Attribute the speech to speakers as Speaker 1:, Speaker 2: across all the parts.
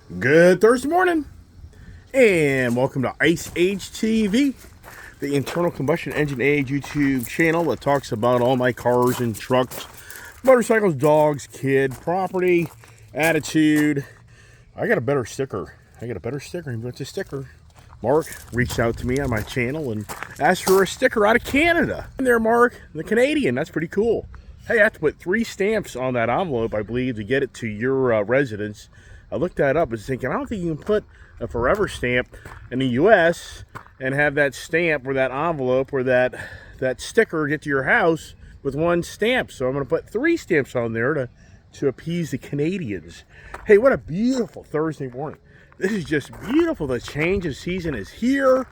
Speaker 1: Good Thursday morning, and welcome to Ice Age TV, the internal combustion engine age YouTube channel that talks about all my cars and trucks, motorcycles, dogs, kid, property, attitude. I got a better sticker. He wants a sticker. Mark reached out to me on my channel and asked for a sticker out of Canada. And there, Mark, the Canadian. That's pretty cool. Hey, I have to put 3 stamps on that envelope, I believe, to get it to your residence. I looked that up and was thinking, I don't think you can put a forever stamp in the U.S. and have that stamp or that envelope or that sticker get to your house with 1 stamp. So I'm going to put 3 stamps on there to appease the Canadians. Hey, what a beautiful Thursday morning. This is just beautiful. The change of season is here,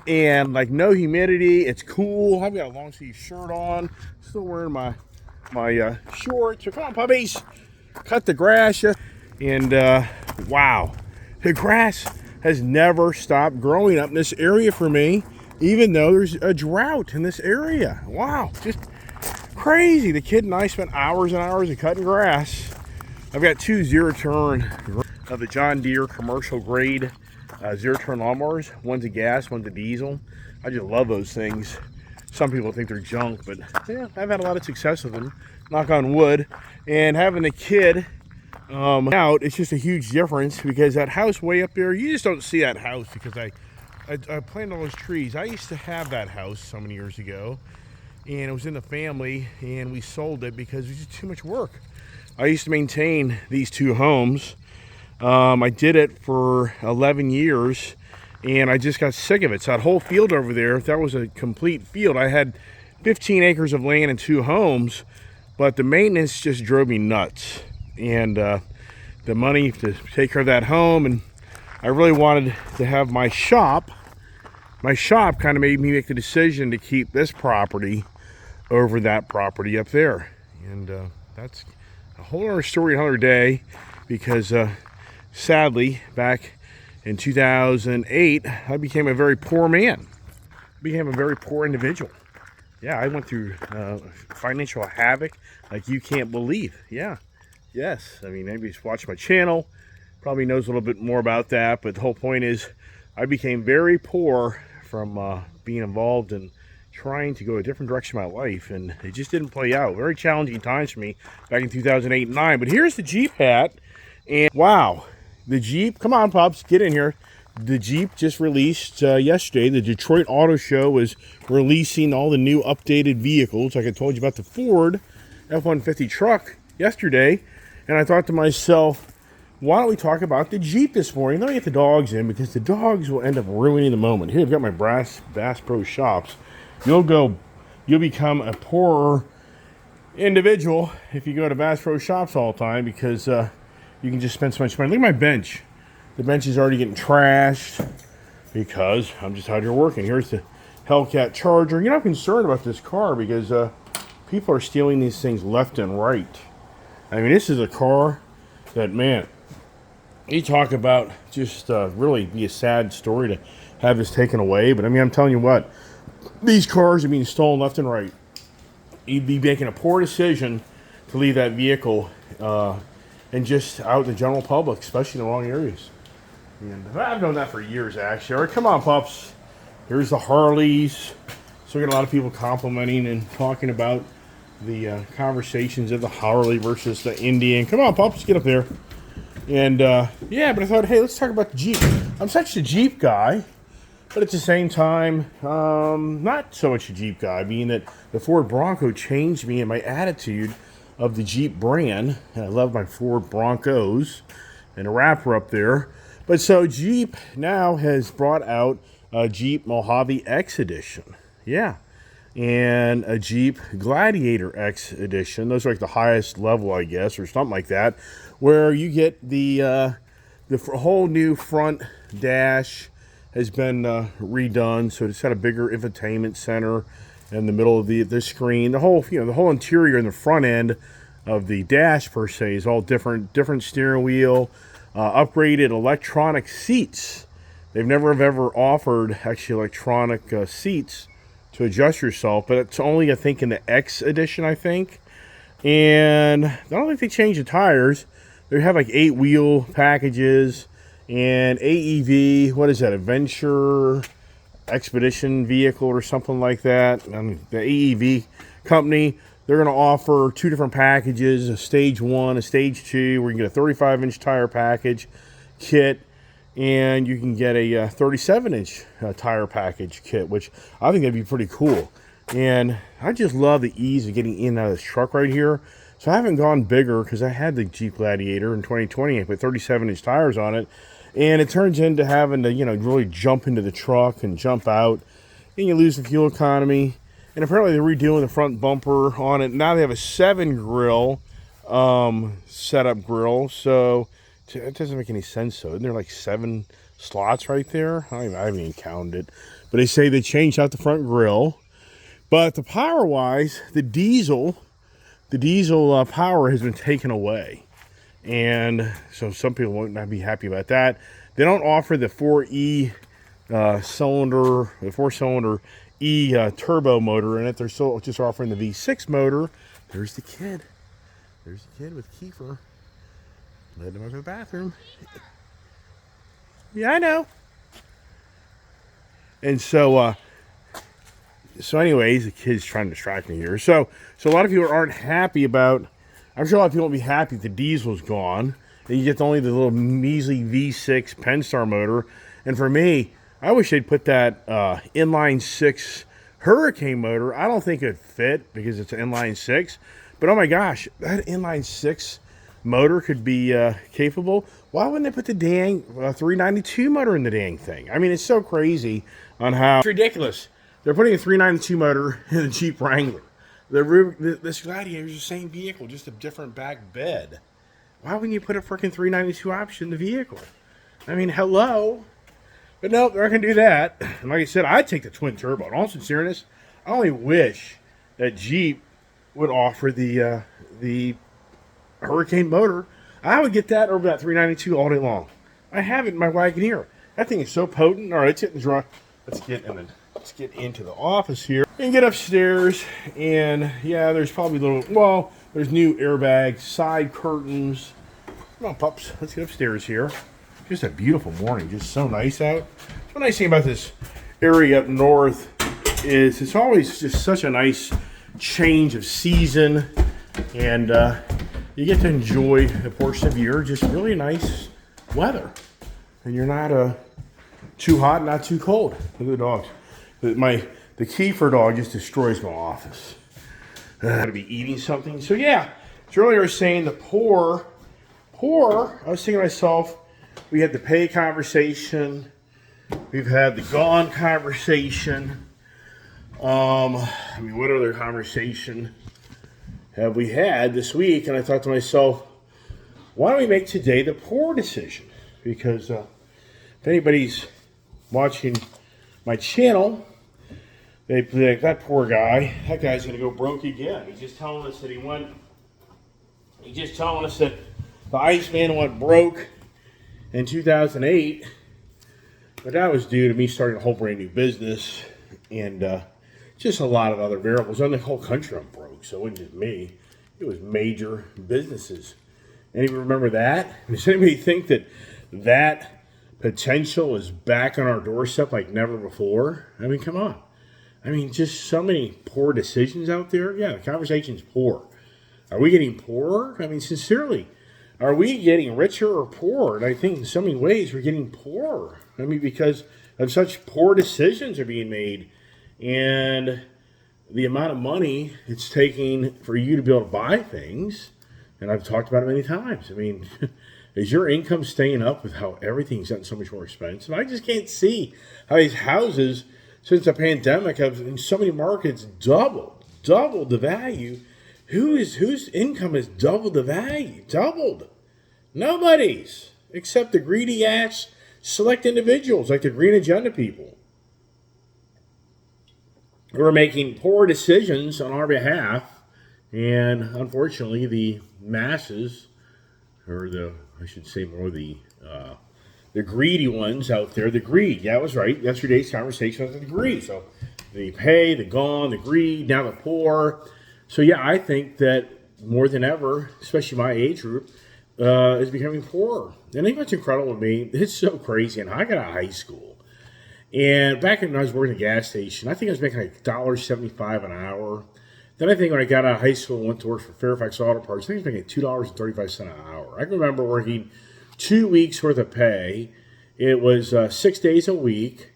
Speaker 1: and like no humidity. It's cool. I've got a long sleeve shirt on. Still wearing my shorts. So come on, puppies. Cut the grass. And wow, the grass has never stopped growing up in this area for me, even though there's a drought in this area. Wow, just crazy. The kid and I spent hours and hours of cutting grass. I've got 2 zero-turn of the John Deere commercial grade zero-turn lawnmowers. One's a gas, one's a diesel. I just love those things. Some people think they're junk, but yeah, I've had a lot of success with them, knock on wood. And having a kid out, it's just a huge difference, because that house way up there, you just don't see that house, because I planted all those trees. I used to have that house so many years ago, and it was in the family, and we sold it because it was just too much work. I used to maintain these 2 homes. I did it for 11 years, and I just got sick of it. So that whole field over there, that was a complete field. I had 15 acres of land and 2 homes, but the maintenance just drove me nuts. And the money to take care of that home, and I really wanted to have my shop. My shop kind of made me make the decision to keep this property over that property up there. And that's a whole other story another day, because sadly, back in 2008, I became a very poor man. I became a very poor individual. Yeah, I went through financial havoc like you can't believe. Yeah. Yes, I mean, maybe he's watched my channel, probably knows a little bit more about that, but the whole point is I became very poor from being involved in trying to go a different direction in my life, and it just didn't play out. Very challenging times for me back in 2008 and 9, but here's the Jeep hat, and wow, the Jeep, come on, pups, get in here. The Jeep just released yesterday. The Detroit Auto Show was releasing all the new updated vehicles, like I told you about the Ford F-150 truck yesterday. And I thought to myself, why don't we talk about the Jeep this morning? Let me get the dogs in, because the dogs will end up ruining the moment. Here, I've got my Bass Pro Shops. You'll become a poorer individual if you go to Bass Pro Shops all the time, because you can just spend so much money. Look at my bench. The bench is already getting trashed because I'm just out here working. Here's the Hellcat Charger. You know, I'm concerned about this car because people are stealing these things left and right. I mean, this is a car that, man, you talk about just really be a sad story to have this taken away. But, I mean, I'm telling you what, these cars are being stolen left and right. You'd be making a poor decision to leave that vehicle and just out in the general public, especially in the wrong areas. And I've known that for years, actually. All right, come on, pups. Here's the Harleys. So we got a lot of people complimenting and talking about the conversations of the Harley versus the Indian. Come on, pups, get up there. And yeah, but I thought, hey, let's talk about the Jeep. I'm such a Jeep guy, but at the same time, not so much a Jeep guy, being that the Ford Bronco changed me and my attitude of the Jeep brand. And I love my Ford Broncos and a wrapper up there. But so Jeep now has brought out a Jeep Mojave X Edition. Yeah. And a Jeep Gladiator X Edition. Those are like the highest level, I guess, or something like that, where you get the whole new front dash has been redone, so it's got a bigger infotainment center in the middle of the screen. The whole interior in the front end of the dash per se is all different steering wheel, upgraded electronic seats. They've never have ever offered actually electronic seats to adjust yourself, but it's only, I think, in the X edition, I think. And I don't think they changed the tires. They have like 8 wheel packages. And AEV, what is that? Adventure Expedition Vehicle or something like that. The AEV company, they're going to offer 2 different packages, a stage 1, a stage 2, where you can get a 35-inch tire package kit, and you can get a 37-inch tire package kit, which I think that'd be pretty cool. And I just love the ease of getting in and out of this truck right here. So I haven't gone bigger because I had the Jeep Gladiator in 2020. I put 37-inch tires on it. And it turns into having to, really jump into the truck and jump out. And you lose the fuel economy. And apparently they're redoing the front bumper on it. Now they have a 7 grill, setup grill. So it doesn't make any sense. So isn't there like 7 slots right there? I haven't even counted it. But they say they changed out the front grill. But the power-wise, the diesel power has been taken away. And so some people won't not be happy about that. They don't offer the 4-cylinder E turbo motor in it. They're still just offering the V6 motor. There's the kid. There's the kid with Kiefer. Letting him go to the bathroom. Yeah, I know. And so anyways, the kid's trying to distract me here. So a lot of people aren't happy about. I'm sure a lot of people won't be happy if the diesel's gone. And you get only the little measly V6 Pennstar motor. And for me, I wish they'd put that inline 6 Hurricane motor. I don't think it'd fit because it's an inline 6. But oh my gosh, that inline 6 motor could be capable. Why wouldn't they put the dang 392 motor in the dang thing? I mean, it's so crazy on how it's ridiculous. They're putting a 392 motor in the Jeep Wrangler. This Gladiator is the same vehicle, just a different back bed. Why wouldn't you put a freaking 392 option in the vehicle? I mean, hello. But no, they're not going to do that. And like I said, I'd take the twin turbo. In all sincereness, I only wish that Jeep would offer the Hurricane motor. I would get that over that 392 all day long. I have it in my Wagoneer. That thing is so potent. All right, let's get in the drawer. Let's get into the office here and get upstairs. And yeah, there's probably there's new airbags, side curtains. Come on, pups. Let's get upstairs here. Just a beautiful morning. Just so nice out. The nice thing about this area up north is it's always just such a nice change of season. And you get to enjoy a portion of year, just really nice weather. And you're not too hot, not too cold. Look at the dogs. The Kiefer dog just destroys my office. Gotta be eating something. So yeah, so earlier I was saying the poor, I was thinking to myself, we had the pay conversation, we've had the gone conversation. What other conversation have we had this week? And I thought to myself, why don't we make today the poor decision? Because if anybody's watching my channel, that poor guy, that guy's going to go broke again. He's just telling us that the Iceman went broke in 2008, but that was due to me starting a whole brand new business and just a lot of other variables. On the whole country I'm broke, so it wasn't just me. It was major businesses. Anybody remember that? Does anybody think that potential is back on our doorstep like never before? I mean, come on. I mean, just so many poor decisions out there. Yeah, the conversation's poor. Are we getting poorer? I mean, sincerely, are we getting richer or poorer? And I think in so many ways we're getting poorer. I mean, because of such poor decisions are being made. And the amount of money it's taking for you to be able to buy things, and I've talked about it many times. I mean, is your income staying up with how everything's gotten so much more expensive? I just can't see how these houses, since the pandemic, have in so many markets doubled the value. Whose income has doubled the value? Doubled. Nobody's, except the greedy ass select individuals like the Green Agenda people who are making poor decisions on our behalf. And unfortunately, the masses, or I should say more the greedy ones out there, the greed. Yeah, I was right. Yesterday's conversation was the greed. So the pay, the gone, the greed, now the poor. So yeah, I think that more than ever, especially my age group, is becoming poorer. And I think what's incredible to me, it's so crazy. And I got out of high school. And back when I was working at a gas station, I think I was making like $1.75 an hour. Then I think when I got out of high school and went to work for Fairfax Auto Parts, I think I was making $2.35 an hour. I can remember working 2 weeks worth of pay. It was 6 days a week.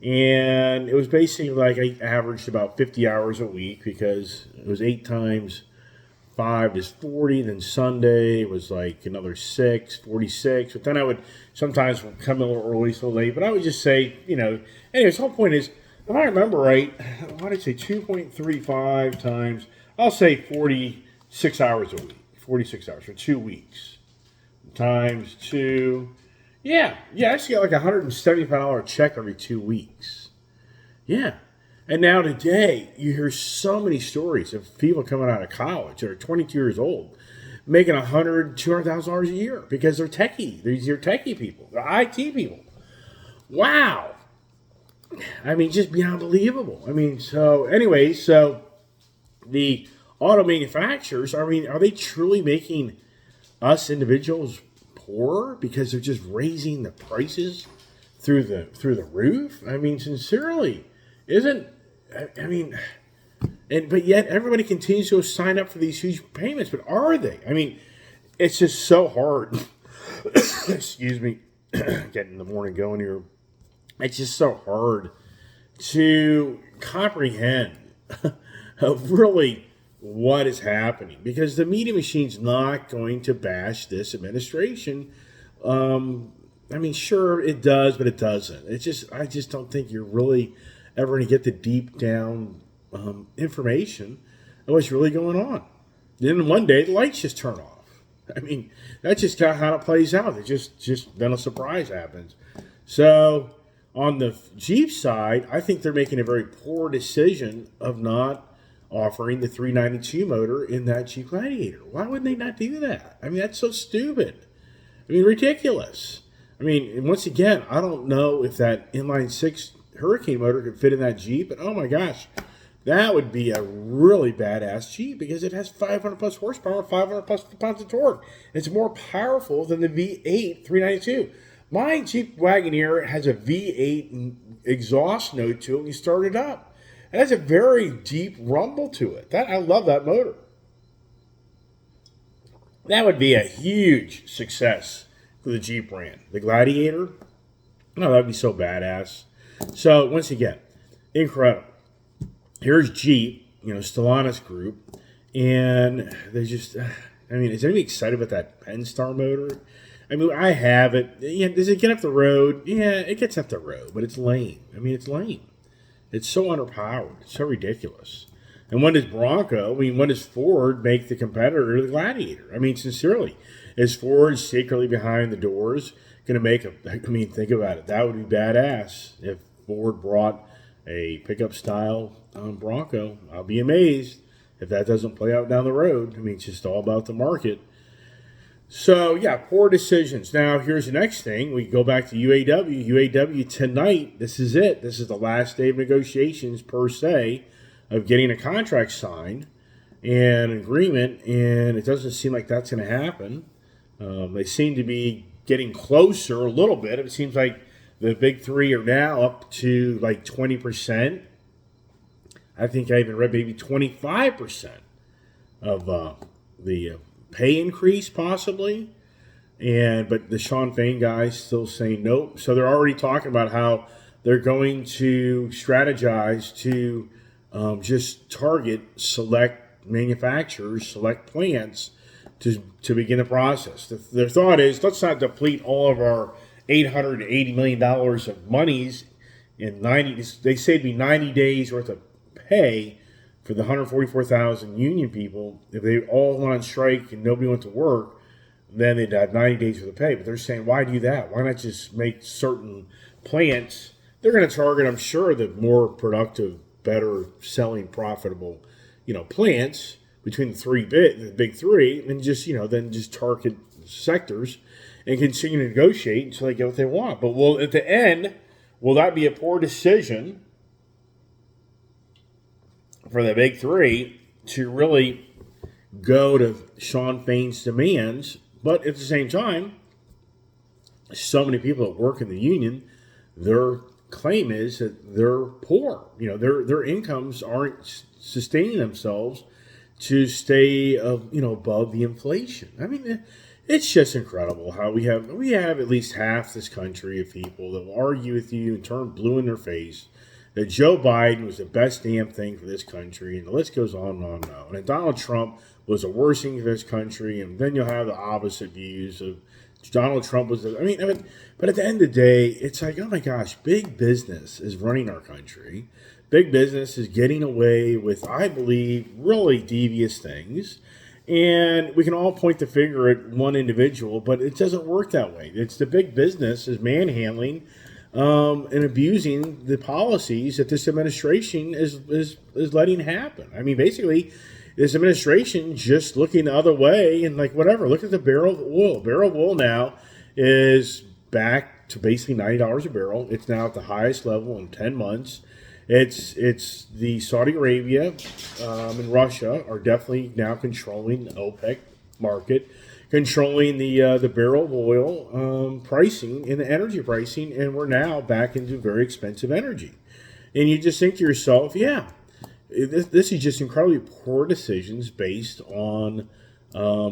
Speaker 1: And it was basically like I averaged about 50 hours a week because it was 8 times 5 is 40. Then Sunday was like another 46. But then I would sometimes come a little early, so late. But I would just say, anyways, the whole point is, if I remember right, what did I say? 2.35 times, I'll say 46 hours a week. 46 hours for 2 weeks. Times 2. Yeah, I actually got like a $175 check every 2 weeks. Yeah. And now today, you hear so many stories of people coming out of college that are 22 years old, making $200,000 a year because they're techie. They're techie people. They're IT people. Wow. I mean, just beyond believable. I mean, so the auto manufacturers, I mean, are they truly making us individuals poorer because they're just raising the prices through the roof? I mean, sincerely, but yet everybody continues to sign up for these huge payments. But are they? I mean, it's just so hard. Excuse me, getting the morning going here. It's just so hard to comprehend of really what is happening because the media machine's not going to bash this administration. I mean, sure it does, but it doesn't. I just don't think you're really ever going to get the deep down information of what's really going on. Then one day the lights just turn off. I mean, that's just how it plays out. It just then a surprise happens. So on the Jeep side, I think they're making a very poor decision of not offering the 392 motor in that Jeep Gladiator. Why would they not do that? I mean, that's so stupid. I mean, ridiculous. I mean, once again, I don't know if that inline 6 Hurricane motor could fit in that Jeep, but oh my gosh, that would be a really badass Jeep because it has 500 plus horsepower, 500 plus pounds of torque. It's more powerful than the V8 392. My Jeep Wagoneer has a V8 exhaust note to it when you start it up. It has a very deep rumble to it. I love that motor. That would be a huge success for the Jeep brand. The Gladiator, that would be so badass. So, once again, incredible. Here's Jeep, Stellantis Group, and they just, is anybody excited about that Pennstar motor? I mean, I have it. Yeah, does it get up the road? Yeah, it gets up the road, but it's lame. I mean, it's lame. It's so underpowered. It's so ridiculous. And when does Ford make the competitor to the Gladiator? I mean, sincerely, is Ford secretly behind the doors going to make think about it. That would be badass if Ford brought a pickup style Bronco. I'll be amazed if that doesn't play out down the road. I mean, it's just all about the market. So, yeah, poor decisions. Now, here's the next thing. We go back to UAW. UAW tonight, this is it. This is the last day of negotiations, per se, of getting a contract signed and an agreement, and it doesn't seem like that's going to happen. They seem to be getting closer a little bit. It seems like the big three are now up to like 20%. I think I even read maybe 25% of the pay increase possibly, but the Sean Fain guys still saying nope. So they're already talking about how they're going to strategize to just target select manufacturers, select plants to begin the process. Their thought is, let's not deplete all of our $880 million of monies in 90. They say it'd be 90 days worth of pay for the 144,000 union people. If they all went on strike and nobody went to work, then they'd have 90 days worth of pay. But they're saying, why do that? Why not just make certain plants? They're going to target, I'm sure, the more productive, better selling, profitable, plants between the big three, and just target sectors and continue to negotiate until they get what they want. But at the end, will that be a poor decision for the big three to really go to Sean Fain's demands But at the same time, so many people that work in the union, their claim is that they're poor. Their incomes aren't sustaining themselves to stay above the inflation. I mean, it's just incredible how we have at least half this country of people that will argue with you and turn blue in their face that Joe Biden was the best damn thing for this country, and the list goes on and on and on. And Donald Trump was the worst thing for this country, and then you'll have the opposite views of Donald Trump was. But at the end of the day, it's like, oh my gosh, big business is running our country. Big business is getting away with, I believe, really devious things. And we can all point the finger at one individual, but it doesn't work that way. It's the big business is manhandling and abusing the policies that this administration is letting happen. I mean, basically, this administration just looking the other way and like whatever. Look at the barrel of oil. Barrel of oil now is back to basically $90 a barrel. It's now at the highest level in 10 months. It's the Saudi Arabia and Russia are definitely now controlling the OPEC market, controlling the barrel of oil pricing and the energy pricing, and we're now back into very expensive energy. And you just think to yourself, yeah, this is just incredibly poor decisions based on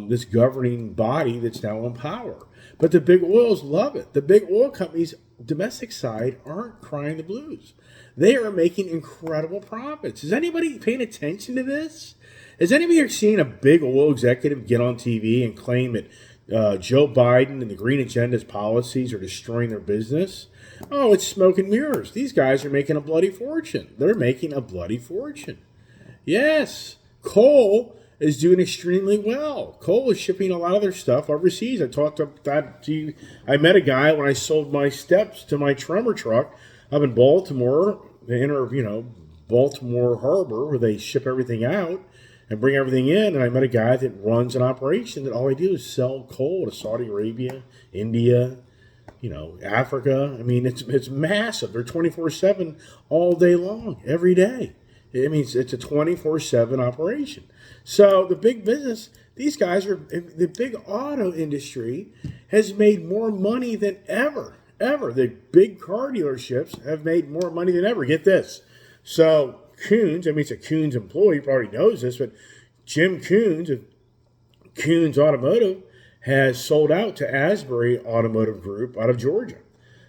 Speaker 1: this governing body that's now in power. But the big oils love it. The big oil companies, domestic side, aren't crying the blues. They are making incredible profits. Is anybody paying attention to this? Has anybody seen a big oil executive get on TV and claim that Joe Biden and the Green Agenda's policies are destroying their business? Oh, it's smoke and mirrors. These guys are making a bloody fortune. They're making a bloody fortune. Yes, coal is doing extremely well. Coal is shipping a lot of their stuff overseas. I talked about that to you. I met a guy when I sold my steps to my Tremor truck up in Baltimore, the inner, Baltimore Harbor, where they ship everything out and bring everything in. And I met a guy that runs an operation that all I do is sell coal to Saudi Arabia, India, Africa. I mean, it's massive. They're 24/7 all day long, every day. I mean, it's a 24/7 operation. So the big business, these guys are, the big auto industry has made more money than ever. The big car dealerships have made more money than ever. Get this. So Coons, it's a Coons employee, probably knows this, but Jim Coons of Coons Automotive has sold out to Asbury Automotive Group out of Georgia.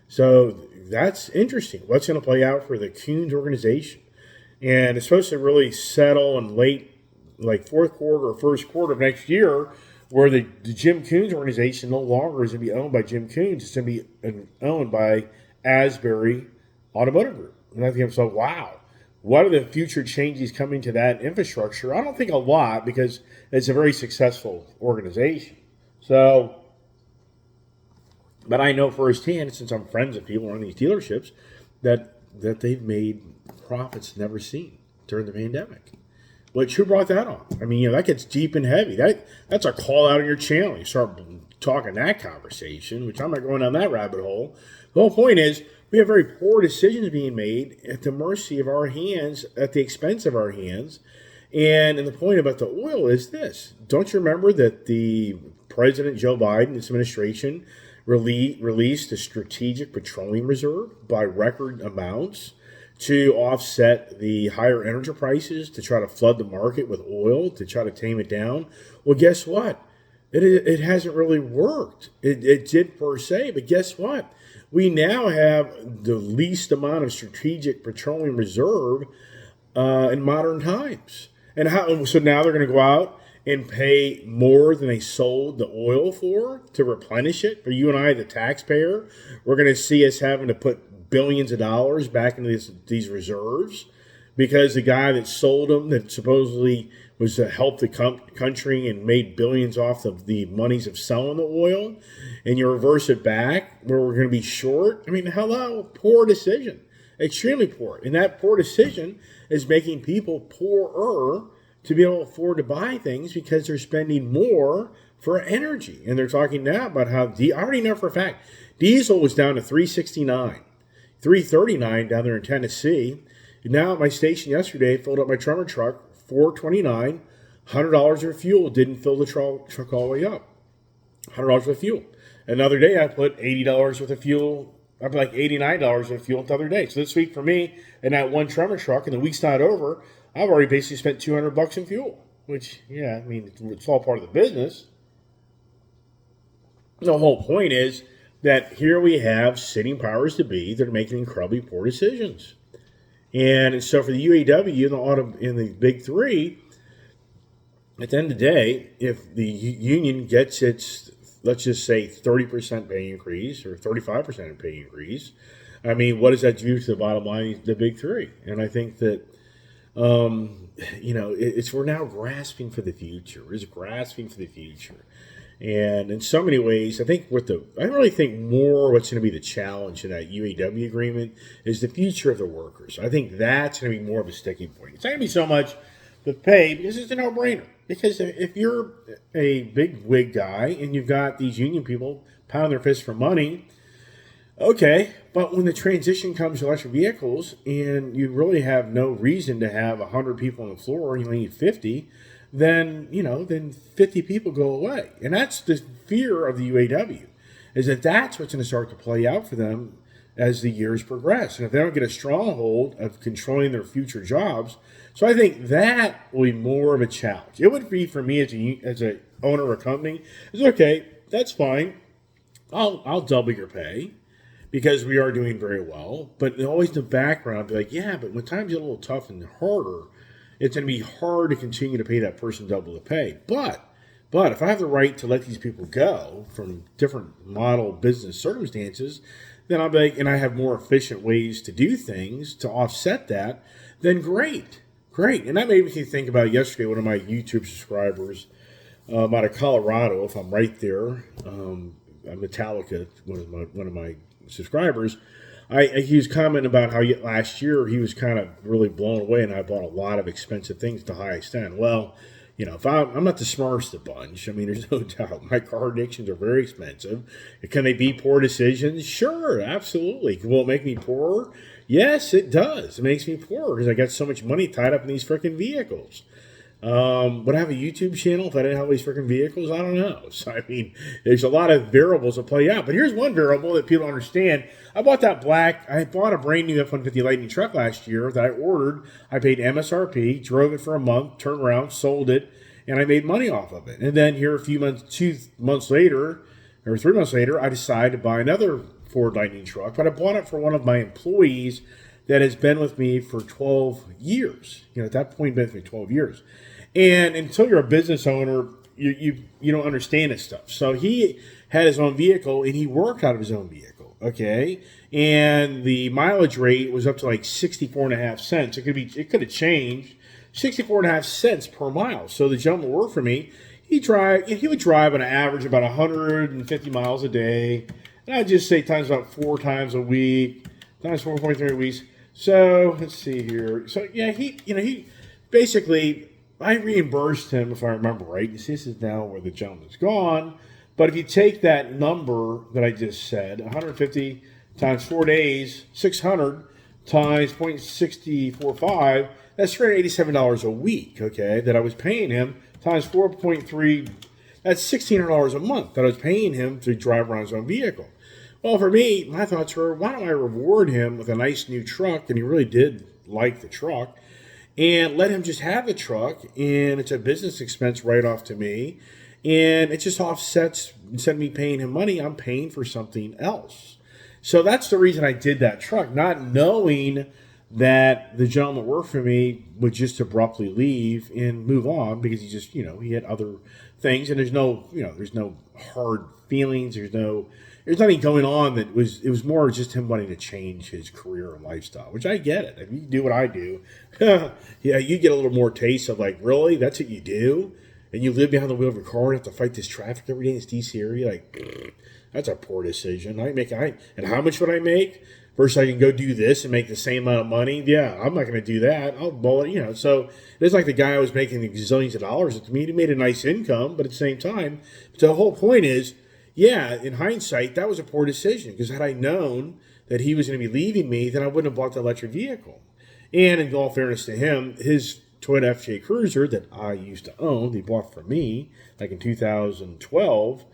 Speaker 1: So that's interesting. What's going to play out for the Coons organization? And it's supposed to really settle in late, like fourth quarter or first quarter of next year, where the Jim Coons organization no longer is going to be owned by Jim Coons. It's going to be owned by Asbury Automotive Group. And I think I'm so, wow, what are the future changes coming to that infrastructure? I don't think a lot, because it's a very successful organization. So, but I know firsthand, since I'm friends with people running these dealerships, that they've made profits never seen during the pandemic. Which, who brought that on? I mean, that gets deep and heavy. That's a call out on your channel. You start talking that conversation, which I'm not going down that rabbit hole. The whole point is, we have very poor decisions being made at the mercy of our hands, at the expense of our hands. And the point about the oil is this. Don't you remember that the President Joe Biden, his administration, released a strategic petroleum reserve by record amounts to offset the higher energy prices, to try to flood the market with oil, to try to tame it down? Well, guess what? It hasn't really worked. It did per se, but guess what? We now have the least amount of strategic petroleum reserve in modern times. And so now they're going to go out and pay more than they sold the oil for to replenish it. For you and I, the taxpayer, we're going to see us having to put billions of dollars back into these reserves, because the guy that sold them, that supposedly was to help the country and made billions off of the monies of selling the oil, and you reverse it back where we're going to be short. I mean, hello, poor decision, extremely poor. And that poor decision is making people poorer to be able to afford to buy things, because they're spending more for energy. And they're talking now about how, I already know for a fact, diesel was down to $3.69, $3.39 down there in Tennessee. Now at my station yesterday, filled up my Tremor truck, $4.29, $100 of fuel, didn't fill the truck all the way up. $100 worth of fuel. Another day, I put $80 worth of fuel. I'd be like $89 worth of fuel the other day. So this week for me, and that one Tremor truck, and the week's not over, I've already basically spent $200 in fuel. Which, yeah, I mean, it's all part of the business. The whole point is that here we have sitting powers to be that are making incredibly poor decisions. And so for the UAW and the big three, at the end of the day, if the union gets its, let's just say, 30% pay increase or 35% pay increase, I mean, what does that do to the bottom line, the big three? And I think that, we're now grasping for the future. We're just grasping for the future. And in so many ways, I really think more what's going to be the challenge in that UAW agreement is the future of the workers. I think that's going to be more of a sticking point. It's not going to be so much the pay because it's a no-brainer. Because if you're a big wig guy and you've got these union people pounding their fists for money, okay, but when the transition comes to electric vehicles and you really have no reason to have 100 people on the floor and you only need 50, then 50 people go away. And that's the fear of the UAW, is that that's what's going to start to play out for them as the years progress. And if they don't get a stronghold of controlling their future jobs, so I think that will be more of a challenge. It would be for me as a owner of a company, it's okay, that's fine. I'll double your pay because we are doing very well. But always in the background, I'll be like, yeah, but when times get a little tough and harder, it's going to be hard to continue to pay that person double the pay. But if I have the right to let these people go from different model business circumstances, then I'll be like, and I have more efficient ways to do things to offset that, then great. And that made me think about yesterday, one of my YouTube subscribers out of Colorado, if I'm right there, Metallica, one of my subscribers, he was commenting about how last year he was kind of really blown away, and I bought a lot of expensive things to a high extent. Well, if I'm not the smartest of the bunch, I mean, there's no doubt my car addictions are very expensive. Can they be poor decisions? Sure, absolutely. Will it make me poorer? Yes, it does. It makes me poorer because I got so much money tied up in these freaking vehicles. Would I have a YouTube channel if I didn't have these freaking vehicles? I don't know. So, I mean, there's a lot of variables that play out. But here's one variable that people understand. I bought a brand new F-150 Lightning truck last year that I ordered. I paid MSRP, drove it for a month, turned around, sold it, and I made money off of it. And then here 2 months later, or 3 months later, I decided to buy another Ford Lightning truck. But I bought it for one of my employees that has been with me for 12 years. At that point, been with me 12 years. And until you're a business owner, you don't understand this stuff. So he had his own vehicle, and he worked out of his own vehicle, okay? And the mileage rate was up to like 64.5 cents. It could have changed, 64.5 cents per mile. So the gentleman who worked for me, he would drive on average about 150 miles a day. And I'd just say times about 4 times a week, times 4.3 weeks. So let's see here. So yeah, he basically, I reimbursed him, if I remember right. This is now where the gentleman's gone. But if you take that number that I just said, 150 times 4 days, 600 times 0.645, that's $387 a week, okay, that I was paying him, times 4.3, that's $1,600 a month that I was paying him to drive around his own vehicle. Well, for me, my thoughts were, why don't I reward him with a nice new truck, and he really did like the truck, and let him just have the truck, and it's a business expense write-off to me, and it just offsets, instead of me paying him money, I'm paying for something else. So that's the reason I did that truck, not knowing that the gentleman that worked for me would just abruptly leave and move on because he just, he had other things, and there's no hard feelings, there's nothing going on it was more just him wanting to change his career and lifestyle, which I get it. If you do what I do, yeah, you get a little more taste of like, really? That's what you do? And you live behind the wheel of a car and have to fight this traffic every day in this DC area? Like, that's a poor decision. And how much would I make? Versus I can go do this and make the same amount of money. Yeah, I'm not going to do that. I'll blow it, So it's like the guy who was making gazillions of dollars with me. He made a nice income, but at the same time, the whole point is, yeah, in hindsight, that was a poor decision because had I known that he was going to be leaving me, then I wouldn't have bought the electric vehicle. And in all fairness to him, his Toyota FJ Cruiser that I used to own, he bought from me, like in 2012,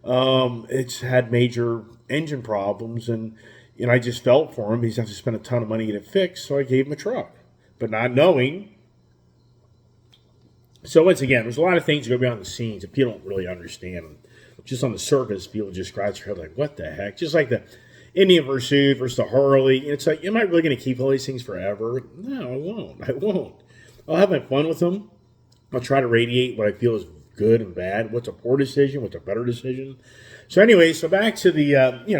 Speaker 1: It's had major engine problems, and I just felt for him. He's have to spend a ton of money to get it fixed, so I gave him a truck, but not knowing. So once again, there's a lot of things that go behind the scenes that people don't really understand. Just on the surface, people just scratch their head like, "What the heck?" Just like the Indian Pursuit versus the Harley. It's like, am I really going to keep all these things forever? No, I won't. I won't. I'll have my fun with them. I'll try to radiate what I feel is good and bad. What's a poor decision? What's a better decision? So anyway, so back to the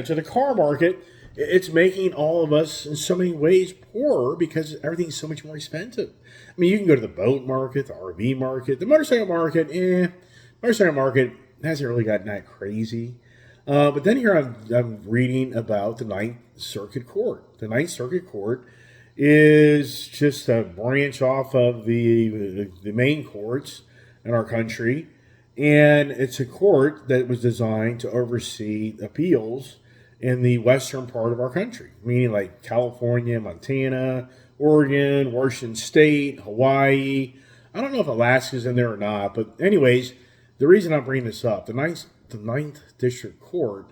Speaker 1: to the car market. It's making all of us in so many ways poorer because everything's so much more expensive. I mean, you can go to the boat market, the RV market, the motorcycle market. Motorcycle market hasn't really gotten that crazy. But then here I'm reading about the Ninth Circuit Court. The Ninth Circuit Court is just a branch off of the main courts in our country, and it's a court that was designed to oversee appeals in the western part of our country, meaning like California, Montana, Oregon, Washington State, Hawaii. I don't know if Alaska's in there or not, but anyways, the reason I'm bringing this up, the Ninth District Court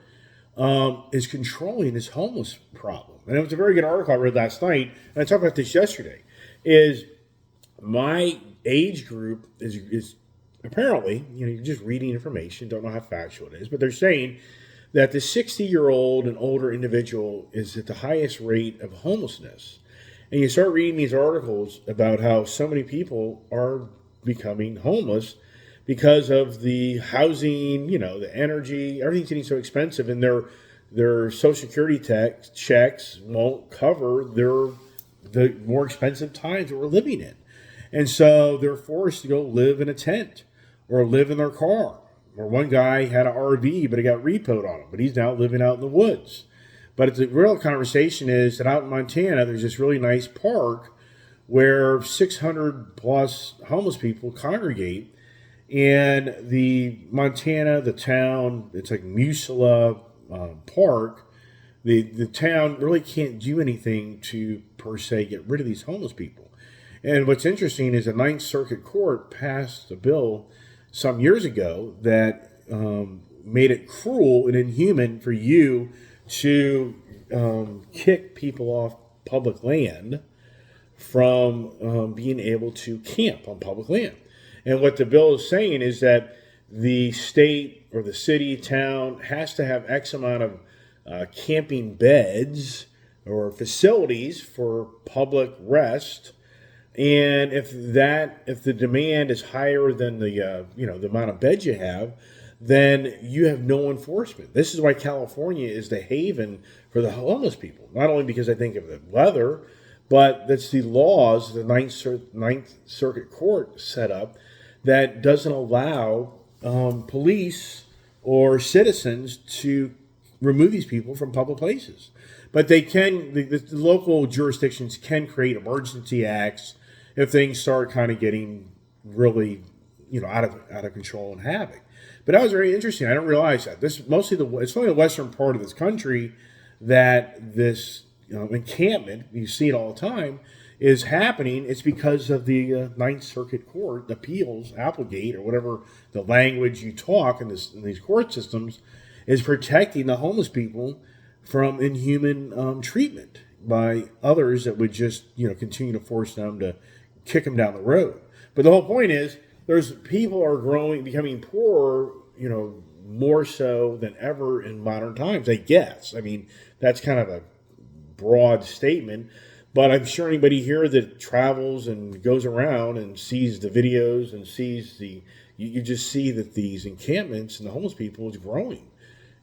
Speaker 1: is controlling this homeless problem. And it was a very good article I read last night, and I talked about this yesterday, is my age group is apparently, you're just reading information, don't know how factual it is, but they're saying that the 60-year-old and older individual is at the highest rate of homelessness. And you start reading these articles about how so many people are becoming homeless because of the housing, the energy, everything's getting so expensive, and their Social Security checks won't cover the more expensive times that we're living in. And so they're forced to go live in a tent or live in their car. Or one guy had an RV, but it got repoed on him, but he's now living out in the woods. But the real conversation is that out in Montana, there's this really nice park where 600 plus homeless people congregate. And the Montana, the town, it's like Musilla Park, the town really can't do anything to, per se, get rid of these homeless people. And what's interesting is the Ninth Circuit Court passed a bill some years ago that made it cruel and inhuman for you to kick people off public land from being able to camp on public land. And what the bill is saying is that the state or the city, town has to have X amount of camping beds or facilities for public rest. And if the demand is higher than the the amount of beds you have, then you have no enforcement. This is why California is the haven for the homeless people. Not only because I think of the weather, but that's the laws the Ninth Circuit Court set up that doesn't allow police or citizens to remove these people from public places. But they can, the local jurisdictions can create emergency acts if things start kind of getting really, out of control and havoc. But that was very interesting. I didn't realize that. It's only the western part of this country that this encampment, you see it all the time, is happening. It's because of the Ninth Circuit Court appeals, Applegate, or whatever the language you talk in these court systems, is protecting the homeless people from inhuman treatment by others that would just continue to force them to kick them down the road. But the whole point is, people are becoming poorer, more so than ever in modern times, I guess. I mean, that's kind of a broad statement, but I'm sure anybody here that travels and goes around and sees the videos and sees you just see that these encampments and the homeless people is growing.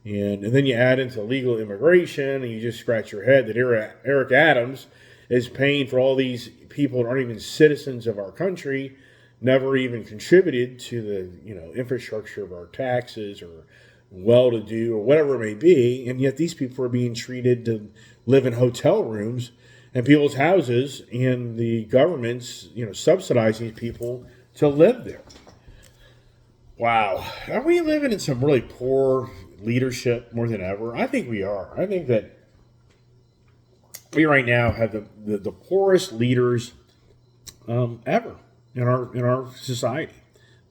Speaker 1: And then you add into illegal immigration, and you just scratch your head that Eric Adams is paying for all these people that aren't even citizens of our country, never even contributed to the infrastructure of our taxes or well-to-do or whatever it may be, and yet these people are being treated to live in hotel rooms and people's houses, and the government's subsidizing people to live there. Wow, are we living in some really poor leadership more than ever? I think we are. I think that we right now have the poorest leaders ever in our society.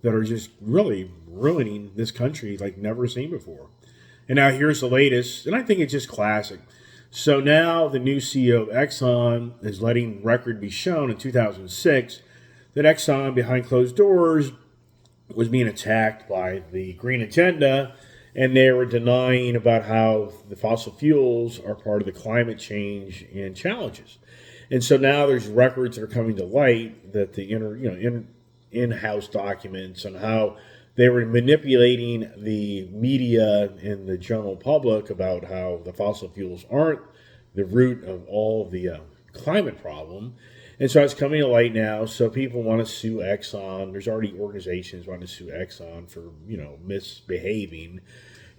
Speaker 1: that are just really ruining this country like never seen before. And now here's the latest, and I think it's just classic. So now the new CEO of Exxon is letting record be shown in 2006 that Exxon, behind closed doors, was being attacked by the green agenda, and they were denying about how the fossil fuels are part of the climate change and challenges. And so now there's records that are coming to light that the in-house documents on how they were manipulating the media and the general public about how the fossil fuels aren't the root of all the climate problem. And so it's coming to light now. So people want to sue Exxon. There's already organizations wanting to sue Exxon for, misbehaving.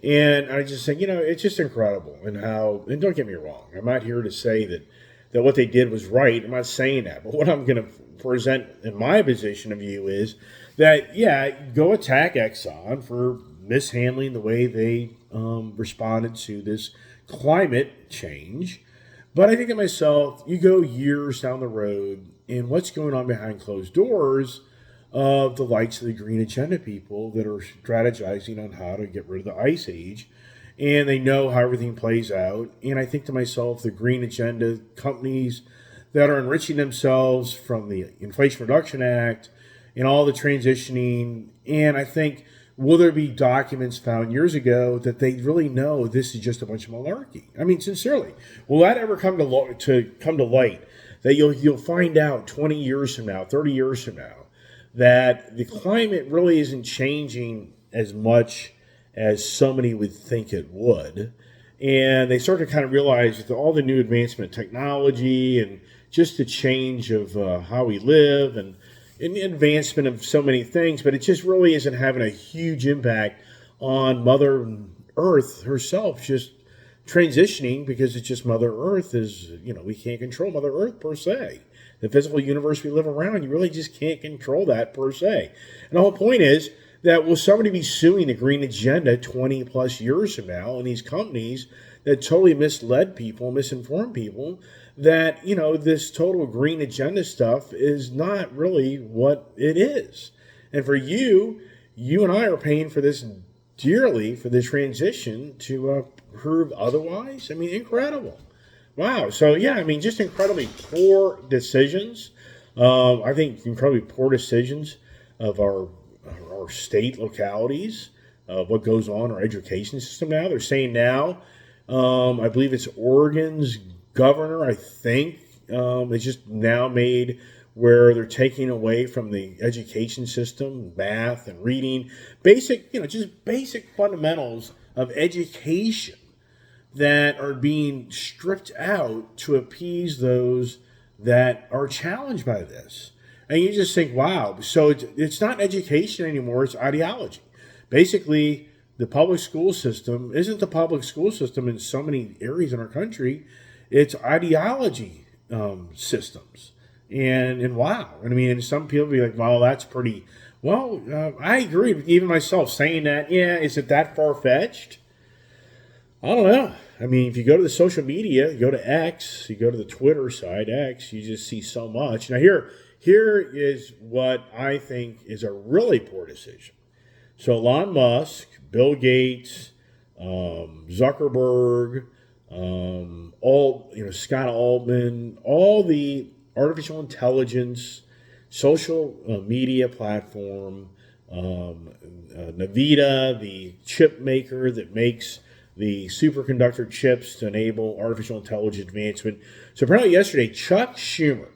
Speaker 1: And I just think, it's just incredible. And don't get me wrong, I'm not here to say that what they did was right. I'm not saying that. But what I'm going to present in my position of view is that, go attack Exxon for mishandling the way they responded to this climate change. But I think to myself, you go years down the road, and what's going on behind closed doors of the likes of the green agenda people that are strategizing on how to get rid of the ice age. And they know how everything plays out. And I think to myself, the green agenda companies that are enriching themselves from the Inflation Reduction Act and all the transitioning. And I think, will there be documents found years ago that they really know this is just a bunch of malarkey? I mean, sincerely, will that ever come to light? That you'll find out 20 years from now, 30 years from now, that the climate really isn't changing as much as somebody would think it would. And they start to kind of realize that all the new advancement in technology and just the change of how we live and advancement of so many things, but it just really isn't having a huge impact on Mother Earth herself, just transitioning, because it's just Mother Earth is, we can't control Mother Earth per se. The physical universe we live around, you really just can't control that per se. And the whole point is that will somebody be suing the green agenda 20 plus years from now, and these companies that totally misled people, misinformed people, that, this total green agenda stuff is not really what it is. And for you and I are paying for this dearly, for this transition to prove otherwise. I mean, incredible. Wow. So, just incredibly poor decisions. I think incredibly poor decisions of our state localities, what goes on in our education system now. They're saying now, I believe it's Oregon's governor, I think, it's just now made where they're taking away from the education system, math and reading, just basic fundamentals of education that are being stripped out to appease those that are challenged by this. And you just think, wow, so it's not education anymore, it's ideology. Basically, the public school system isn't the public school system in so many areas in our country. It's ideology systems. And wow. I mean, some people be like, well, that's pretty... Well, I agree with even myself saying that, is it that far-fetched? I don't know. I mean, if you go to the social media, you go to X, you go to the Twitter side, X, you just see so much. Now here is what I think is a really poor decision. So Elon Musk, Bill Gates, Zuckerberg, Scott Altman, all the artificial intelligence, social media platform, Nvidia, the chip maker that makes the superconductor chips to enable artificial intelligence advancement. So apparently yesterday, Chuck Schumer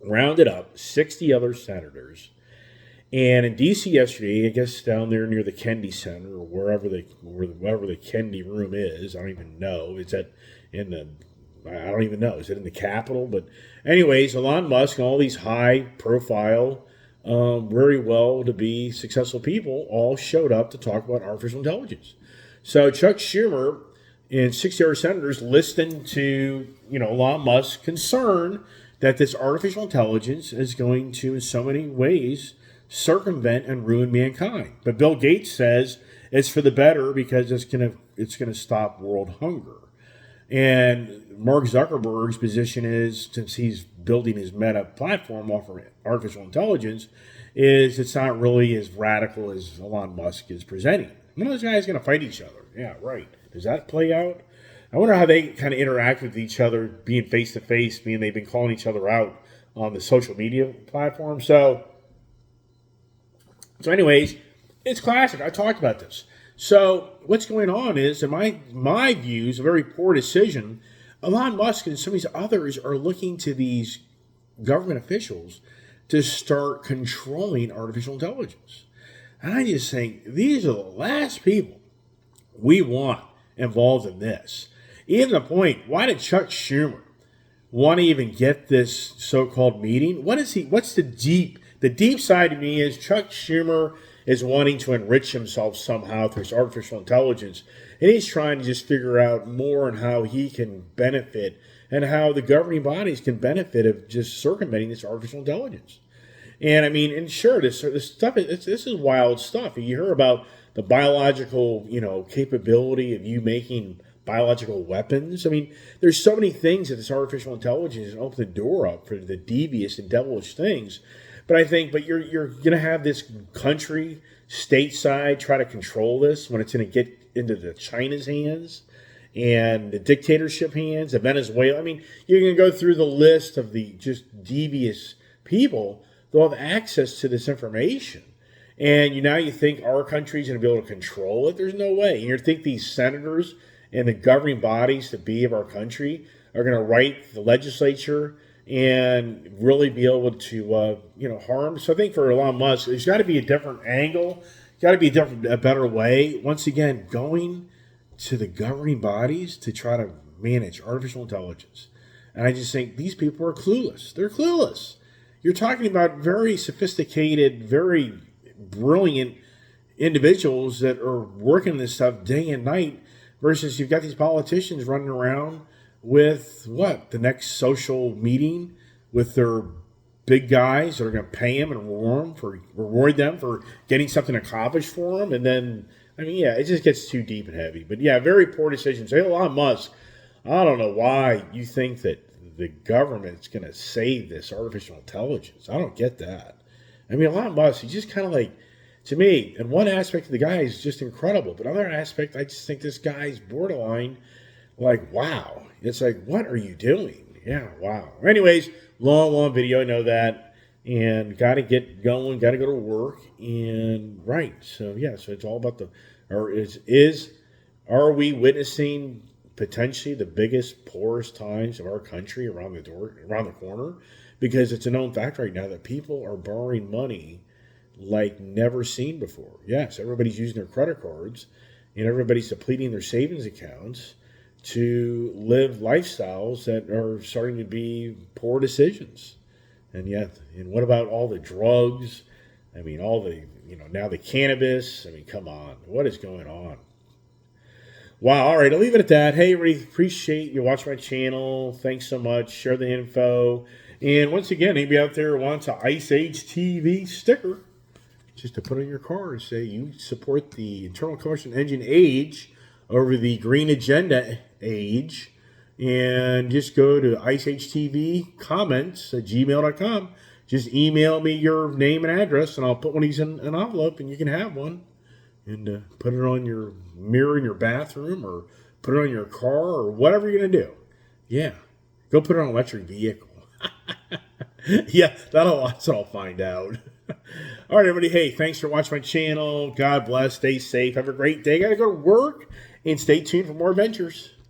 Speaker 1: rounded up 60 other senators. And in D.C. yesterday, I guess down there near the Kennedy Center or wherever the Kennedy room is, I don't even know. I don't even know. Is it in the Capitol? But anyways, Elon Musk and all these high-profile, very well-to-be successful people all showed up to talk about artificial intelligence. So Chuck Schumer and 60 other senators listened to, Elon Musk's concern that this artificial intelligence is going to, in so many ways, circumvent and ruin mankind. But Bill Gates says it's for the better because it's going to stop world hunger. And Mark Zuckerberg's position is, since he's building his Meta platform off of artificial intelligence, is it's not really as radical as Elon Musk is presenting. One of those guys going to fight each other. Yeah, right. Does that play out? I wonder how they kind of interact with each other, being face to face, being they've been calling each other out on the social media platform. So anyways, it's classic. I talked about this. So what's going on is, in my views, a very poor decision. Elon Musk and some of these others are looking to these government officials to start controlling artificial intelligence. And I just think these are the last people we want involved in this. Even the point, why did Chuck Schumer want to even get this so-called meeting? What's the deep side of me is Chuck Schumer is wanting to enrich himself somehow through his artificial intelligence. And he's trying to just figure out more on how he can benefit and how the governing bodies can benefit of just circumventing this artificial intelligence. And I mean, and sure, this stuff, this is wild stuff. You hear about the biological, capability of you making biological weapons. I mean, there's so many things that this artificial intelligence can open the door up for the devious and devilish things. But I think, you're going to have this country stateside try to control this when it's going to get into the China's hands and the dictatorship hands of Venezuela. I mean, you're going to go through the list of the just devious people that will have access to this information. And now you think our country's going to be able to control it? There's no way. And you think these senators and the governing bodies to be of our country are going to write the legislature and really be able to, harm. So I think for Elon Musk, there's got to be a different angle, got to be a better way. Once again, going to the governing bodies to try to manage artificial intelligence. And I just think these people are clueless. They're clueless. You're talking about very sophisticated, very brilliant individuals that are working this stuff day and night versus you've got these politicians running around with the next social meeting with their big guys that are going to pay them and reward them for getting something accomplished for them. And then, it just gets too deep and heavy. But yeah, very poor decisions. Hey, Elon Musk, I don't know why you think that the government's going to save this artificial intelligence. I don't get that. Elon Musk, he's just kind of like, to me, in one aspect, the guy is just incredible. But another aspect, I just think this guy's borderline like, wow. It's like, what are you doing? Yeah, wow. Anyways, long video, I know that. And got to get going, got to go to work. And right, so it's all about are we witnessing potentially the biggest, poorest times of our country around the corner? Because it's a known fact right now that people are borrowing money like never seen before. Yes, everybody's using their credit cards and everybody's depleting their savings accounts to live lifestyles that are starting to be poor decisions. And what about all the drugs? All the, now the cannabis. Come on. What is going on? Wow. All right. I'll leave it at that. Hey, everybody, appreciate you watching my channel. Thanks so much. Share the info. And once again, anybody out there wants an Ice Age TV sticker, just to put on your car and say you support the internal combustion engine age over the green agenda age, and just go to iceagetv comments@gmail.com. Just email me your name and address, and I'll put one of these in an envelope, and you can have one. And put it on your mirror in your bathroom, or put it on your car, or whatever you're going to do. Yeah. Go put it on an electric vehicle. Yeah, that's what I'll find out. All right, everybody. Hey, thanks for watching my channel. God bless. Stay safe. Have a great day. Got to go to work. And stay tuned for more adventures.